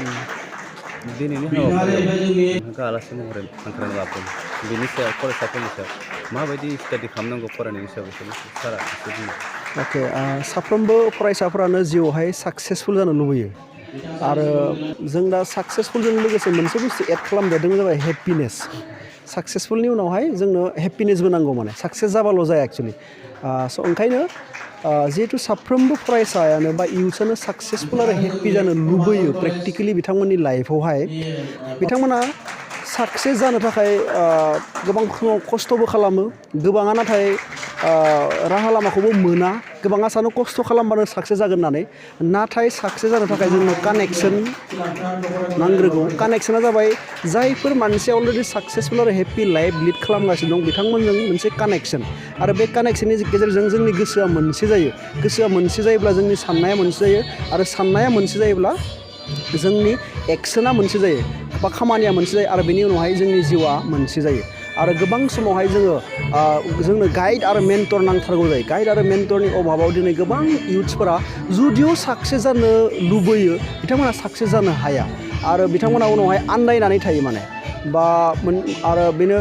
दिनैनि हाबाफारियाव नोंथांखौ आलासि महरै हांख्रायना लाबोदों बेनि सायाव फरायसाफोरनि सायाव माबायदि स्टाडि खालामनांगौ फरायनायनि सायाव बेखौ सारा एसे बुंनो। अके साफ्रोमबो फरायसाफोरानो जिउआवहाय साक्सेसफुल जानो लुबैयो आरो जों दा साक्सेसफुलजों लोगोसे मोनसे बुस्थु एड खालामदेरदों जाबाय हेपिनेस। साक्सेसफुलनि उनावहाय जोंनो हेपिनेसबो नांगौ माने साक्सेस जाबाल' जाया एक्सुवेलि स' ओंखायनो जिहेतु साफ्रोमबो फरायसायानो बा इउथ्सआनो साक्सेसफुल आरो हेपि जानो लुबैयो प्रेक्टिकेलि बिथांमोननि लाइफआवहाय बिथांमोना साक्सेस जानो थाखाय गोबां खस्थ'बो खालामो गोबाङा नाथाय राहा लामाखौबो मोना गोबाङा सानो खस्थ' खालामबानो साक्सेस जागोन होननानै नाथाय साक्सेस जानो थाखाय जोंनो कानेक्सन नांग्रोगौ। कानेक्सना जाबाय जायफोर मानसिया अलरेडि साक्सेसफुल आरो हेपि लाइफ लिड खालामगासिनो दं बिथांमोनजों मोनसे कानेक्सन आरो बे कानेक्सननि गेजेरजों जोंनि गोसोआ मोनसे जायो। गोसोआ मोनसे जायोब्ला जोंनि साननाया मोनसे जायो आरो साननाया मोनसे जायोब्ला जोंनि एक्सना मोनसे जायो बा खामानिया मोनसे जायो आरो बेनि उनावहाय जोंनि जिउआ मोनसे जायो। आरो गोबां समावहाय जोंनो गाइड आरो मेन्टर नांथारगौ जायो। गाइड आरो मेन्टरनि अभाबाव दिनै गोबां इउथ्सफोरा जुदिअ साक्सेस जानो लुबैयो बिथांमोना साक्सेस जानो हाया आरो बिथांमोना उनावहाय आन्दायनानै थायो माने बा आरो बेनो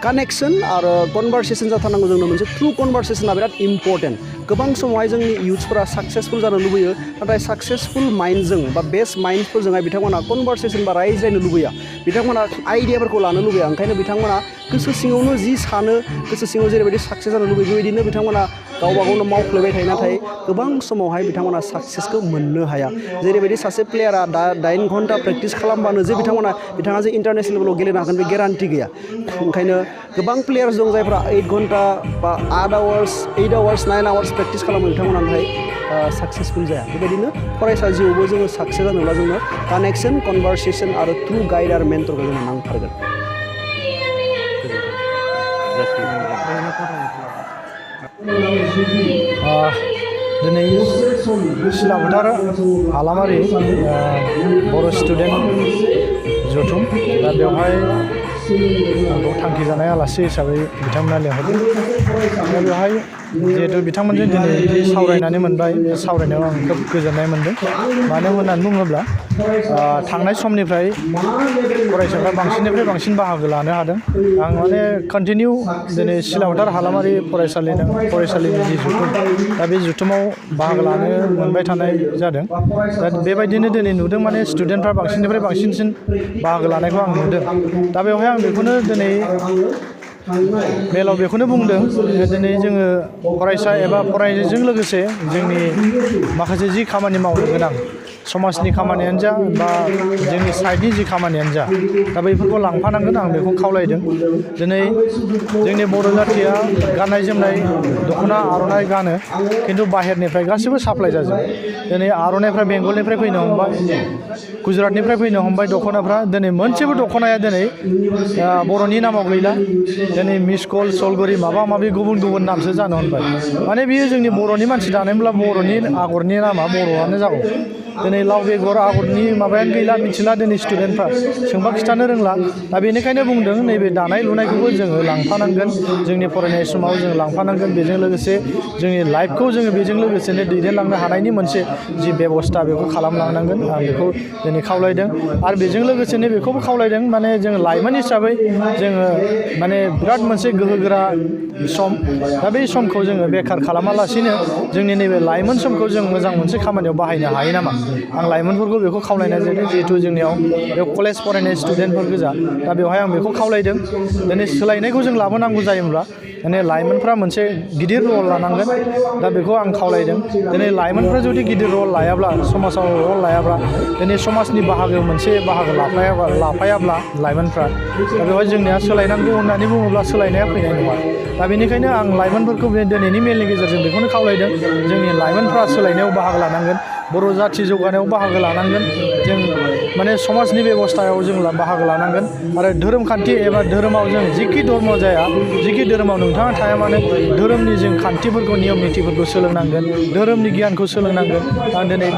कानेक्सन आरो कनभारसेसन जाथारनांगौ। जोंनो मोनसे ट्रु कनभारसेसना बिराद इम्परटेन्ट। गोबां समावहाय जोंनि इउथ्सफोरा साक्सेसफुल जानो लुबैयो नाथाय साक्सेसफुल माइन्डजों बा बेस्ट माइन्डफोरजोंहाय बिथांमोना कनभारसेसन बा रायज्लायनो लुबैया बिथांमोना आइडियाफोरखौ लानो लुबैया। ओंखायनो बिथांमोना गोसो सिङावनो जि सानो गोसो सिङाव जेरैबायदि साक्सेस जानो लुबैयो बेबायदिनो बिथांमोना गावबा गावनो मावफ्लेबाय थायो नाथाय गोबां समावहाय बिथांमोना साक्सेसखौ मोननो हाया। जेरैबायदि सासे प्लेयारा 9 घन्टा प्रेक्टिस खालामबानो जे बिथाङा जे इन्टारनेसनेल लेभेलाव गेलेनो हागोन बे गेरान्टि गैया। ओंखायनो गोबां प्लेयार्स दं जायफ्रा 8 घन्टा बा 8 आवार्स 9 आवार्स प्रेक्टिस खालामो बिथांमोना नाथाय साक्सेसफुल जाया। बेबायदिनो फरायसा जिउआवबो जोङो साक्सेस जानोब्ला जोंनो कानेक्सन कनभारसेसन आरो ट्रु गाइड आरो मेन्टरखौ जोंनो नांथारगोन। दिनै सिलाफोथार हालामारि बर' स्टुडेन्ट जथुम दा बेवहाय आंखौ थांखि जानाय आलासि हिसाबै बिथांमोना लेंहरदों। दा बेवहाय जिहेतु बिथांमोनजों दिनै सावरायनानै मोनबाय बे सावरायनायाव आं खोब गोजोननाय मोनदों। मानो होननानै बुङोब्ला थांनाय समनिफ्राय फरायसाफ्रा बांसिननिफ्राय बांसिन बाहागो लानो हादों। आं माने कन्टिनिउ दिनै सिलाफोथार हालामारि फरायसालिनि जि जुथुम दा बे जुथुमाव बाहागो लानो मोनबाय थानाय जादों। दा बेबायदिनो दिनै नुदों माने स्टुडेन्टफ्रा बांसिननिफ्राय बांसिनसिन बाहागो लानायखौ आं नुदों। दा बेवहाय आं बेखौनो दिनै मेलाव बेखौनो बुंदों दिनै जोङो फरायसा एबा फरायनायजों लोगोसे जोंनि माखासे जि खामानि मावनो गोनां समाजनि खामानियानो जा बा जोंनि साइडनि जि खामानियानो जा दा बैफोरखौ लांफानांगोन आं बेखौ खावलायदों। दिनै जोंनि बर' जाथिया गाननाय जोमनाय दख'ना आर'नाइ गानो खिन्थु बाहेरनिफ्राय गासैबो साप्लाइ जाजोबो। दिनै आर'नाइफ्रा बेंगलनिफ्राय फैनो हमबाय गुजरातनिफ्राय फैनो हमबाय दख'नाफ्रा दिनै मोनसेबो दख'नाया दिनै बर'नि नामाव गैला। दिनै मिसकल सलगरि माबा माबि गुबुन गुबुन नामसो जानो हमबाय। माने बियो जोंनि बर'नि मानसि दानायमोनब्ला बर'नि आगरनि नामा बर'आनो जागौ। दिनै लाव बेगर आगरनि माबायानो गैला मिथिला दिनै स्टुडेन्टफ्रा सोंबा खिथानो रोंला। दा बेनिखायनो बुंदों नैबे दानाय लुनायखौबो जोङो लांफानांगोन जोंनि फरायनाय समाव जों लांफानांगोन। बेजों लोगोसे जोंनि लाइफखौ जोङो बेजों लोगोसेनो दैदेनलांनो हानायनि मोनसे जि बेबस्था बेखौ खालामलांनांगोन आं बेखौ दिनै खावलायदों। आरो बेजों लोगोसेनो बेखौबो खावलायदों माने जों लाइमोन हिसाबै जोङो माने बिराद मोनसे गोहोगोरा सम दा बे समखौ जोङो बेखार खालामालासिनो जोंनि नैबे लाइमोन समखौ जों मोजां मोनसे खामानियाव बाहायनो हायो नामा आं लाइमोनफोरखौ बेखौ खावलायनाय जादों। जिहेथु जोंनियाव बे कलेज फरायनाय स्टुडेन्टफोर गोजा दा बेवहाय आं बेखौ खावलायदों। दिनै सोलायनायखौ जों लाबोनांगौ जायोब्ला माने लाइमोनफ्रा मोनसे गिदिर रल लानांगोन। दा बेखौ आं खावलायदों। दिनै लाइमोनफ्रा जुदि गिदिर रल लायाब्ला समाजाव रल लायाब्ला दिनै समाजनि मोनसे बाहागो लाफायाब्ला लाइमोनफ्रा दा बेवहाय जोंनिया सोलायनांगौ होननानै बुङोब्ला सोलायनाया फैनाय नङा। दा बेनिखायनो आं लाइमोनफोरखौ दिनैनि मेलनि गेजेरजों बेखौनो खावलायदों जोंनि लाइमोनफ्रा सोलायनायाव बाहागो लानांगोन बर' जाथि जौगानायाव बाहागो लानांगोन। जों माने समाजनि बेबस्थायाव जों बाहागो लानांगोन आरो धोरोमखान्थि एबा धोरोमाव जों जिखि धर्म जाया जिखि धोरोमाव नोंथाङा थाया मानो धोरोमनि जों खान्थिफोरखौ नियम नितिफोरखौ सोलोंनांगोन धोरोमनि गियानखौ सोलोंनांगोन आं दिनै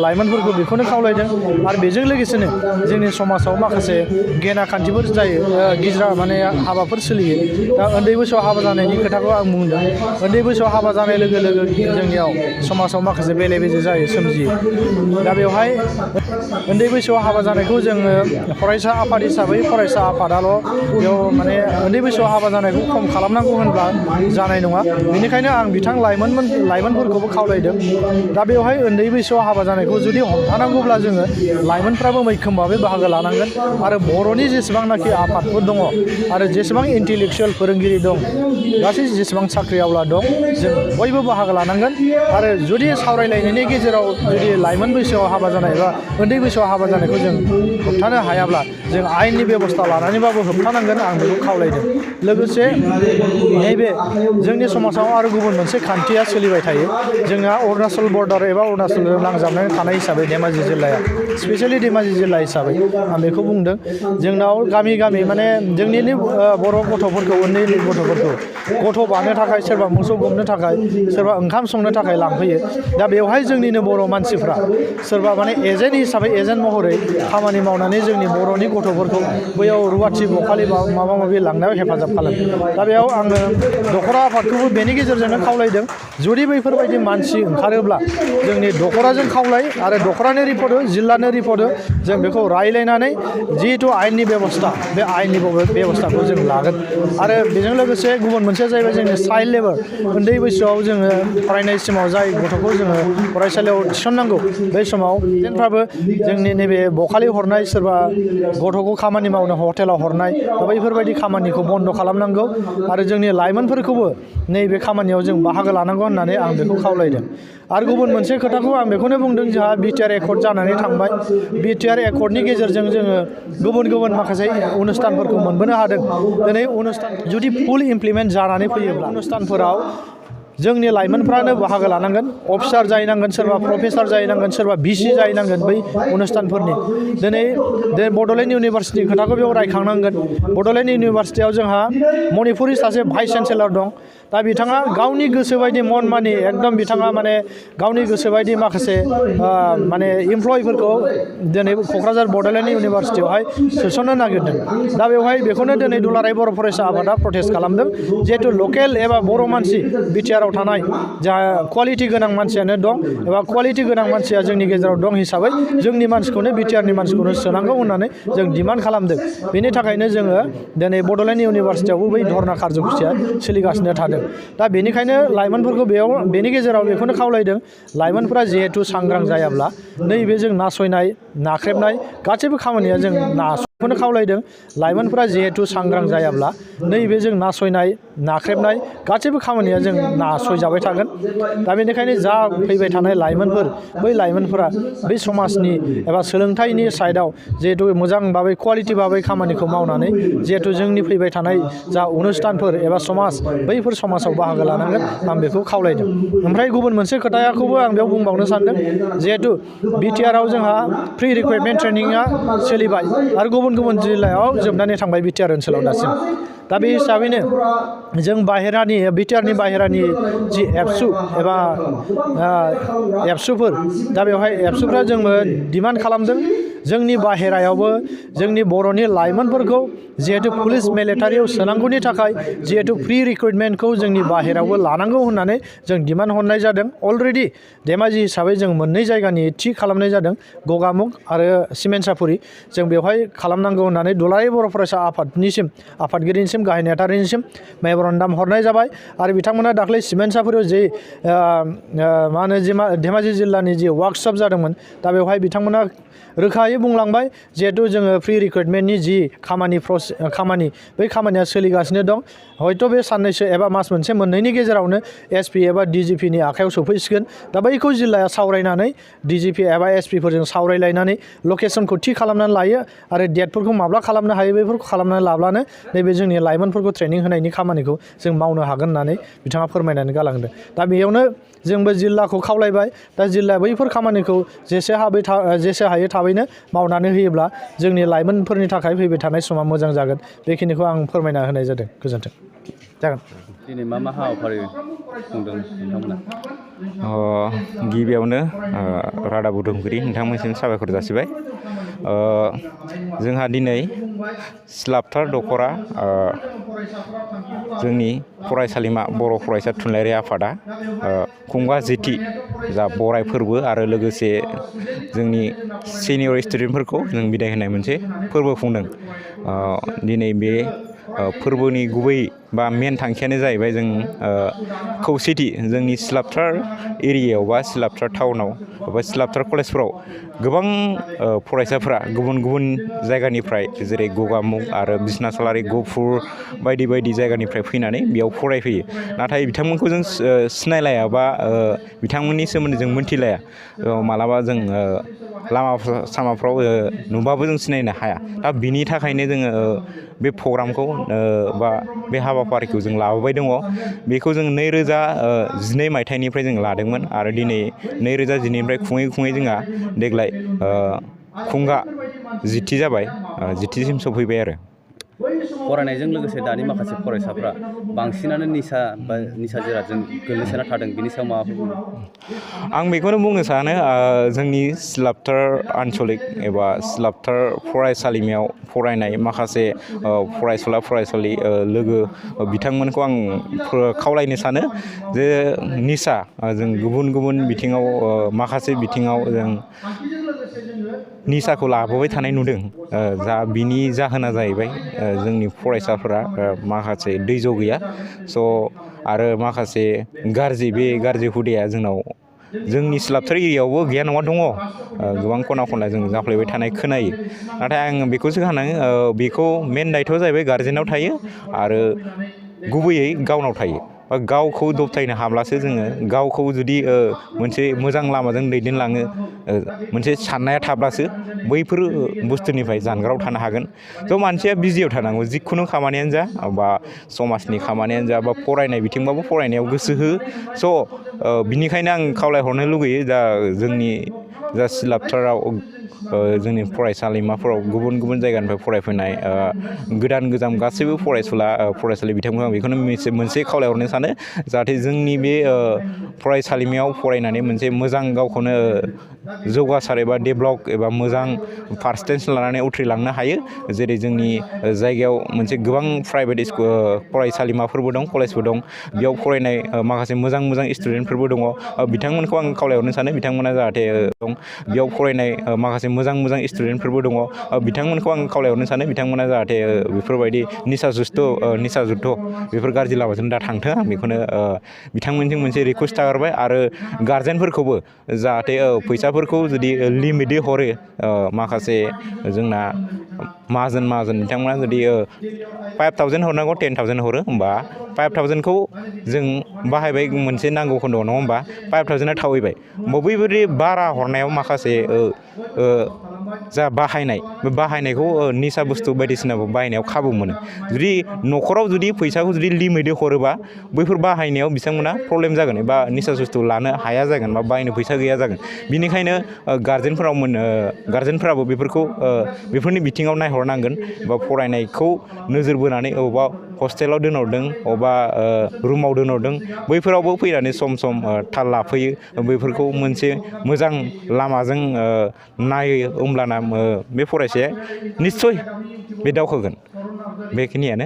लाइमोनफोरखौ बेखौनो खावलायदों आरो बेजों लोगोसेनो जोंनि समाजाव माखासे गेना खान्थिफोर जायो गिज्रा माने हाबाफोर सोलियो दा उन्दै बैसोआव हाबा जानायनि खोथाखौ आं बुंदों उन्दै बैसोआव हाबा जानाय लोगो लोगो जोंनियाव समाजाव माखासे बेले बेजे जायो सोमजियो दा बेवहाय उन्दै बैसोआव हाबा जानायखौ जोङो फरायसा आफाद हिसाबै फरायसा आफादाल' बेयाव माने उन्दै बैसोआव हाबा जानायखौ खम खालामनांगौ होनब्ला जानाय नङा बेनिखायनो आं बिथां लाइमोनफोरखौबो खावलायदों दा बेवहाय उन्दै बैसोआव हाबा जानायखौ जुदि हमथानांगौब्ला जोङो लाइमोनफ्राबो मैखोम भाबै बाहागो लानांगोन आरो बर'नि जेसेबांनाखि आफादफोर दङ आरो जेसेबां इन्टेलेक्सुवेल फोरोंगिरि दं गासै जेसेबां साख्रिआवला दं जों बयबो बाहागो लानांगोन आरो जुदि सावरायलायनायनि गेजेराव जुदि लाइमोन बैसोआव हाबा जानाय एबा उन्दै बैसोआव हाबा जानायखौ जों होबथानो हायाब्ला जों आयेननि बेबस्था लानानैबाबो होबथानांगोन आं बेखौ खावलायदों लोगोसे नैबे जोंनि समाजाव आरो गुबुन मोनसे खान्थिया सोलिबाय थायो जोंहा अरुणाचल बर्डार एबा अरुणाचलजों नांजाबनानै थानाय हिसाबै धेमाजि जिल्लाया स्पेसियेलि धेमाजि जिल्ला हिसाबै आं बेखौ बुंदों जोंनाव गामि गामि माने जोंनिनो बर' गथ'फोरखौ उन्दै उन्दै गथ'फोरखौ गथ' बानो थाखाय सोरबा मोसौ गुमनो थाखाय सोरबा ओंखाम संनो थाखाय लांफैयो दा बेवहाय जोंनिनो बर' मानसिफ्रा सोरबा माने एजेन्ट हिसाबै एजेन्ट महरै खामानि मावनानै जोंनि बर'नि गथ'फोरखौ बैयाव रुवाथि बखालि माबा माबि लांनायाव हेफाजाब खालामो दा बेयाव आङो दख'रा आफादखौबो बेनि गेजेरजोंनो खावलायदों जुदि बैफोरबायदि मानसि ओंखारोब्ला जोंनि दख'राजों खावलाय आरो दख'रानि रिपर्ट हो जिल्लानि रिपर्ट हो जों बेखौ रायलायनानै जिहेतु आयेननि बेबस्था बे आयेननि बेबस्थाखौ जों लागोन आरो बेजों लोगोसे गुबुन मोनसेया जाहैबाय जोंनि चाइल्ड लेबार उन्दै बैसोआव जोङो फरायनाय समाव जाय गथ'खौ जोङो फरायसालियाव थिसननांगौ बै समाव एजेन्टफ्राबो जोंनि नैबे बखालि हरनाय सोरबा गथ'खौ खामानि मावनो हटेलाव हरनाय दा बैफोरबायदि खामानिखौ बन्द' खालामनांगौ आरो जोंनि लाइमोनफोरखौबो नैबे खामानियाव जों बाहागो लानांगौ होननानै आं बेखौ खावलायदों आरो गुबुन मोनसे खोथाखौ आं बेखौनो बुंदों जोंहा बिटिआर एकर्ड जानानै थांबाय बिटिआर एकर्डनि गेजेरजों जोङो गुबुन गुबुन माखासे अनुस्थानफोरखौ मोनबोनो हादों दिनै अनुस्थान जुदि फुल इमप्लिमेन्ट जानानै फैयोब्ला अनुस्थानफोराव जोंनि लाइमोनफ्रानो बाहागो लानांगोन अफिसार जाहैनांगोन सोरबा प्रफेसर जाहैनांगोन सोरबा भिसि जाहैनांगोन बै अनुस्थानफोरनि दिनै बड'लेण्ड इउनिभारसिटिनि खोथाखौ बेयाव रायखांनांगोन बड'लेण्ड इउनिभारसिटियाव जोंहा मणिपुरनि सासे भाइस चेन्सेलर दं दा बिथाङा गावनि गोसोबायदि मन मानि एकदम बिथाङा माने गावनि गोसोबायदि माखासे माने इमप्लयिफोरखौ दिनै क'क्राझार बड'लेण्ड इउनिभारसिटियावहाय सोसननो नागिरदों दा बेवहाय बेखौनो दिनै दुलाराय बर' फरायसा आफादा प्रटेस्ट खालामदों जिहेतु लकेल एबा बर' मानसि बिटिआर थानाय जा क्वालिटि गोनां मानसियानो दं एबा क्वालिटि गोनां मानसिया जोंनि गेजेराव दं हिसाबै जोंनि मानसिखौनो बिटिआरनि मानसिखौनो सोनांगौ होननानै जों डिमान्ड खालामदों बेनि थाखायनो जोङो दिनै बड'लेण्ड इउनिभारसिटियावबो बै धर्ना कार्ज'खुसिया सोलिगासिनो थादों दा बेनिखायनो लाइमोनफोरखौ बेनि गेजेराव बेखौनो खावलायदों लाइमोनफोरा जिहेथु सांग्रां जायाब्ला नैबे जों नासयनाय नाख्रेबनाय गासैबो खामानिया जों बेखौनो खावलायदों लाइमोनफोरा जिहेथु सांग्रां जायाब्ला नैबे जों नासयनाय नाख्रेबनाय गासैबो खामानिया जों नासयजाबाय थागोन दा बेनिखायनो जा फैबाय थानाय लाइमोनफोर बै लाइमोनफोरा बै समाजनि एबा सोलोंथाइनि साइडआव जिहेतु मोजां भाबै क्वालिटि भाबै खामानिखौ मावनानै जिहेतु जोंनि फैबाय थानाय जा अनुस्थानफोर एबा समाज बैफोर समाजाव बाहागो लानांगोन आं बेखौ खावलायदों ओमफ्राय गुबुन मोनसे खोथाखौबो आं बेयाव बुंबावनो सानदों जिहेतु बिटिआरआव जोंहा प्रि रिक्रुइटमेन्ट ट्रेनिंआ सोलिबाय आरो गुबुन गुबुन जिल्लायाव जोबनानै थांबाय बिटिआर ओनसोलाव दासिम दा बे हिसाबैनो जों बाहेरानि बिटिआरनि बाहेरानि जि एबसु एबा एबसुफोर दा बेवहाय एबसुफ्रा जोंबो डिमान्ड खालामदों जोंनि बाहेरायावबो जोंनि बर'नि लाइमोनफोरखौ जिहेतु पुलिस मिलिटारियाव सोनांगौनि थाखाय जिहेतु प्रि रिक्रुइटमेन्टखौ जोंनि बाहेरायावबो लानांगौ होननानै जों डिमान्ड हरनाय जादों अलरेडि धेमाजि हिसाबै जों मोननै जायगानि थि खालामनाय जादों गगामुग आरो सिमेन्सापुरि जों बेवहाय खालामनांगौ होननानै दुलाराय बर' फरायसा आफादगिरिनिसिम गाहाय नेहाथारिनिसिम मेम'रेन्डाम हरनाय जाबाय आरो बिथांमोना दाख्लै सिमेन्सापुरियाव जे मा होनो धेमाजि जिल्लानि जि वार्कशप जादोंमोन दा बेवहाय बिथांमोना रोखायै बुंलांबाय जिहेतु जोङो प्रि रिक्रुइटमेन्टनि जि खामानि बै खामानिया सोलिगासिनो दं हयथ' बे साननैसो एबा मास मोनसे मोननैनि गेजेरावनो एसपि एबा डिजिपिनि आखायाव सफैसिगोन दा बैखौ जिल्लाया सावरायनानै डिजिपि एबा एसपिफोरजों सावरायलायनानै लकेसनखौ थि खालामनानै लायो आरो डेटफोरखौ माब्ला खालामनो हायो बेफोरखौ खालामनानै लाब्लानो नैबे जोंनि लाइमोनफोरखौ ट्रेनिं होनायनि खामानिखौ जों मावनो हागोन होननानै बिथाङा फोरमायनानै गालांदों दा बेयावनो जोंबो जिल्लाखौ खावलायबाय दा जिल्लाया बैफोर खामानिखौ जेसे हायो थाबैनो मावनानै होयोब्ला जोंनि लाइमोनफोरनि थाखाय फैबाय थानाय समा मोजां जागोन बेखिनिखौ आं फोरमायना होनाय जादों गोजोन्थों जागोन दिनै मा मा हाबाफारि खुंदों नोंथांमोना गिबियावनो रादाब बुथुमगिरि नोंथांमोननिसिम साबायखर जासिबाय जोंहा दिनै सिलापथार दख'रा जोंनि फरायसालिमा बर' फरायसा थुनलाइयारि आफादा खुंगा जेथि जा बराय फोरबो आरो लोगोसे जोंनि सिनियर स्टुडेन्टफोरखौ जों बिदाय होनाय मोनसे फोरबो खुंदों दिनै बे फोरबोनि गुबै बा मेन थांखियानो जाहैबाय जों खौसेथि जोंनि सिलापथार एरियायाव बा सिलापथार टाउनाव बा सिलापथार कलेजफोराव गोबां फरायसाफोरा गुबुन गुबुन जायगानिफ्राय जेरै गगामुग आरो बिसनासालारि गहपुर बायदि बायदि जायगानिफ्राय फैनानै बेयाव फरायफैयो नाथाय बिथांमोनखौ जों सिनायलाया बा बिथांमोननि सोमोन्दै जों मोनथिलाया मालाबा जों लामा सामाफ्राव नुबाबो जों सिनायनो हाया दा बिनि थाखायनो जोङो बे प्रग्रामखौ बा बे हाबाफारिखौ जों लाबोबाय दङ बेखौ जों 2012 मायथाइनिफ्राय जों लादोंमोन आरो दिनै 2012निफ्राय खुङै खुङै जोंहा देग्लाय खुंगा जिथि जाबाय जिथिसिम सफैबाय आरो फरायनायजों लोगोसे दानि माखासे फरायसाफ्रा बांसिनानो निसा बा निसा जिरादजों गोग्लैसोना थादों बिनि सायाव माबाफोर आं बेखौनो बुंनो सानो जोंनि सिलापथार आनसलिक एबा सिलापथार फरायसालिमायाव फरायनाय माखासे फरायसुला फरायसुलि लोगो बिथांमोनखौ आं खावलायनो सानो जे निसा जों गुबुन गुबुन बिथिङाव माखासे बिथिङाव जों निसाखौ लाबोबाय थानाय नुदों जा बिनि जाहोना जाहैबाय जोंनि फरायसाफोरा माखासे दैज' गैया स' आरो माखासे गाज्रि हुदाया जोंनाव जोंनि सिलापथार एरियायावबो गैया नङा दङ गोबां खना खनला जों जाफ्लेबाय थानाय खोनायो नाथाय आं बेखौसो होनो बेखौ मेन दायथ'आ जाहैबाय गारजेनाव थायो आरो गुबैयै गावनाव थायो गावखौ दबथायनो हाब्लासो जोङो गावखौ जुदि मोनसे मोजां लामाजों दैदेनलाङो मोनसे साननाया थाब्लासो बैफोर बुस्थुनिफ्राय जानगाराव थानो हागोन थ' मानसिया बिजियाव थानांगौ जिखुनु खामानियानो जा बा समाजनि खामानियानो जा बा फरायनाय बिथिंबाबो फरायनायाव गोसो हो स' बिनिखायनो आं खावलायहरनो लुगैयो दा जोंनि जा सिलापथाराव जोंनि फरायसालिमाफोराव गुबुन गुबुन जायगानिफ्राय फरायफैनाय गोदान गोजाम गासैबो फरायसालि बिथांमोनखौ आं बेखौनो मोनसे खावलायहरनो सानो जाहाथे जोंनि बे फरायसालिमायाव फरायनानै मोनसे मोजां गावखौनो जौगासार एबा डेभेलप एबा मोजां पार्सेन्टेज लानानै उथ्रिलांनो हायो जेरै जोंनि जायगायाव मोनसे गोबां प्राइभेट फरायसालिमाफोरबो दं कलेजबो दं बेयाव फरायनाय माखासे मोजां मोजां स्टुडेन्टफोरबो दङ बिथांमोनखौ आं खावलायहरनो सानो बिथांमोना जाहाथे दं बेयाव फरायनाय माखासे मोजां मोजां स्टुडेन्टफोरबो दङ बिथांमोनखौ आं खावलायहरनो सानो बिथांमोना जाहाथे बेफोरबायदि निसा जुक्त बेफोर गाज्रि लामाजों दा थांथों आं बेखौनो बिथांमोनजों मोनसे रिकुवेस्ट थाहरबाय आरो गार्जेनफोरखौबो जाहाथे फैसाफोरखौ जुदि लिमिटै हरो माखासे जोंना माहाजोन बिथांमोना जुदि 5,000 हरनांगौ 10,000 हरो होमबा 5,000खौ जों बाहायबाय मोनसे नांगौ खोन्दोआव नङा होमबा 5,000आ थावैबाय होमबा बैबायदि बारा हरनायाव माखासे जा बाहायनाय बे बाहायनायखौ निसा बुस्थु बायदिसिनाखौ बाहायनायाव खाबु मोनो जुदि न'खराव जुदि फैसाखौ जुदि लिमिटै हरोबा बैफोर बाहायनायाव बिथांमोना प्रब्लेम जागोन एबा निसा बुस्थु लानो हाया जागोन बा बायनो फैसा गैया जागोन बिनिखायनो गार्जेनफोराबो बेफोरनि बिथिङाव नायहरनांगोन बा फरायनायखौ नोजोर बोनानै अबेबा हस्टेलाव दोनहरदों अबेबा रुमाव दोनहरदों बैफोरावबो फैनानै सम सम थाल लाफैयो बैफोरखौ मोनसे मोजां लामाजों नायो होमब्लाना बे फरायसाया निस्सय बे दावखोगोन बेखिनियानो